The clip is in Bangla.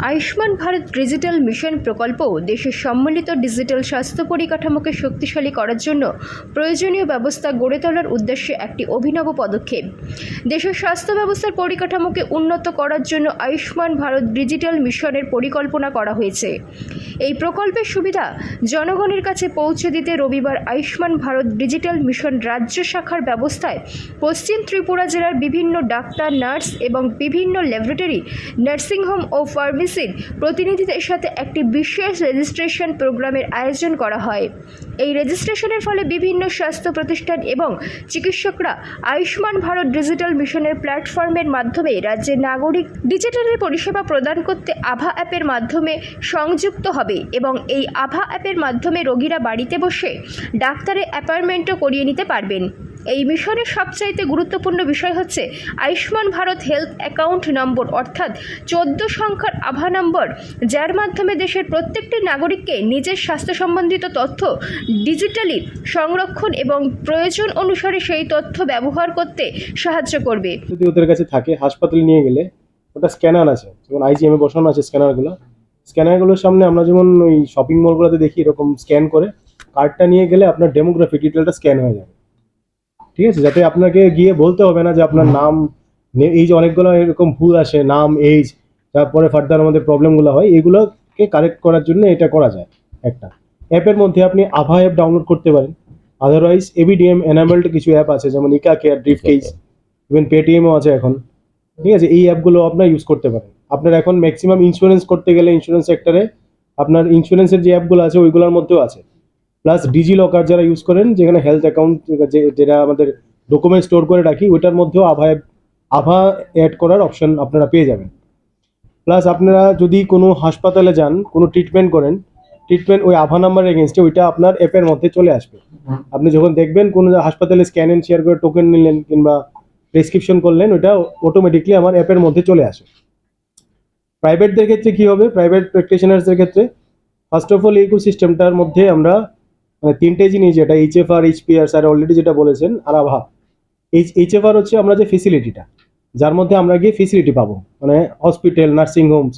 আয়ুষ্মান ভারত ডিজিটাল মিশন প্রকল্প দেশের সম্মিলিত ডিজিটাল স্বাস্থ্য পরিকাঠামোকে শক্তিশালী করার জন্য প্রয়োজনীয় ব্যবস্থা গড়ে তোলার উদ্দেশ্যে একটি অভিনব পদক্ষেপ। দেশের স্বাস্থ্য ব্যবস্থার পরিকাঠামোকে উন্নত করার জন্য আয়ুষ্মান ভারত ডিজিটাল মিশনের পরিকল্পনা করা হয়েছে। এই প্রকল্পের সুবিধা জনগণের কাছে পৌঁছে দিতে রবিবার আয়ুষ্মান ভারত ডিজিটাল মিশন রাজ্য শাখার ব্যবস্থায় পশ্চিম ত্রিপুরা জেলার বিভিন্ন ডাক্তার, নার্স এবং বিভিন্ন ল্যাবরেটরি, নার্সিংহোম ও ফার্মেসির প্রতিনিধিদের সাথে একটি বিশেষ রেজিস্ট্রেশন প্রোগ্রামের আয়োজন করা হয়। এই রেজিস্ট্রেশনের ফলে বিভিন্ন স্বাস্থ্য প্রতিষ্ঠান এবং চিকিৎসকরা আয়ুষ্মান ভারত ডিজিটাল মিশনের প্ল্যাটফর্মের মাধ্যমে রাজ্যের নাগরিক ডিজিটাল পরিষেবা প্রদান করতে আভা অ্যাপের মাধ্যমে সংযুক্ত হবে এবং এই আভা অ্যাপের মাধ্যমে রোগীরা বাড়িতে বসে ডাক্তারের অ্যাপয়েন্টমেন্টও করিয়ে নিতে পারবেন। এই মিশনের সবচাইতে গুরুত্বপূর্ণ বিষয় হচ্ছে Ayushman Bharat health account number, অর্থাৎ 14 সংখ্যার আভা নম্বর, যার মাধ্যমে দেশের প্রত্যেকটি নাগরিককে নিজের স্বাস্থ্য সম্বন্ধিত তথ্য ডিজিটালি সংরক্ষণ এবং প্রয়োজন অনুসারে সেই তথ্য ব্যবহার করতে সাহায্য করবে। যদি ওদের কাছে থাকে, হাসপাতালে নিয়ে গেলে ওটা স্ক্যানার আছে, যেমন আইজিএমে বসানো আছে স্ক্যানারগুলোর সামনে আমরা যেমন ওই শপিং মলগুলোতে দেখি এরকম স্ক্যান করে কার্ডটা নিয়ে গেলে আপনার ডেমোগ্রাফি ডিটেলটা স্ক্যান হয়ে যাবে। ঠিক আছে, যাতে আপনাকে গিয়ে বলতে হবে না যে আপনার নাম, এই যে অনেকগুলো এরকম ভুল আসে, নাম, এজ, তারপরে ফার্দার আমাদের প্রবলেমগুলো হয়, এগুলোকে কারেক্ট করার জন্য এটা করা যায়। একটা অ্যাপের মধ্যে আপনি আভা অ্যাপ ডাউনলোড করতে পারেন, আদারওয়াইজ এবিডিএম এনাবেলড কিছু অ্যাপ আছে, যেমন ইকা কেয়ার, ড্রিফট কেস, ইভেন পেটিএমও আছে এখন। ঠিক আছে, এই অ্যাপগুলো আপনার ইউজ করতে পারেন। আপনার এখন ম্যাক্সিমাম ইন্স্যুরেন্স করতে গেলে ইন্স্যুরেন্স সেক্টরে আপনার ইন্স্যুরেন্সের যে অ্যাপগুলো আছে ওইগুলোর মধ্যেও আছে। প্লাস ডিজি লকার যারা ইউজ করেন, যেখানে হেলথ অ্যাকাউন্ট যেটা আমাদের ডকুমেন্ট স্টোর করে রাখি, ওইটার মধ্যেও আভা অ্যাড করার অপশন আপনারা পেয়ে যাবেন। প্লাস আপনারা যদি কোনো হাসপাতালে যান, কোনো ট্রিটমেন্ট করেন, ট্রিটমেন্ট ওই আভা নাম্বারের এগেনস্টে ওইটা আপনার অ্যাপের মধ্যে চলে আসবে। আপনি যখন দেখবেন কোনো হাসপাতালে স্ক্যান অ্যান্ড শেয়ার করে টোকেন নিলেন কিংবা প্রেসক্রিপশন করলেন, ওটা অটোমেটিকলি আমার অ্যাপের মধ্যে চলে আসে। প্রাইভেটদের ক্ষেত্রে কি হবে, প্রাইভেট প্র্যাকটিশনার্সদের ক্ষেত্রে ফার্স্ট অফ অল ইকোসিস্টেমটার মধ্যে আমরা তিনটে জিনিস, যেটা এইচএফআর, এইচপিআর স্যার অলরেডি যেটা বলেছেন, আর আভা। এইচএফআর হচ্ছে আমরা যে ফেসিলিটিটা, যার মধ্যে আমরা গিয়ে ফেসিলিটি পাবো, মানে হসপিটাল, নার্সিং হোমস,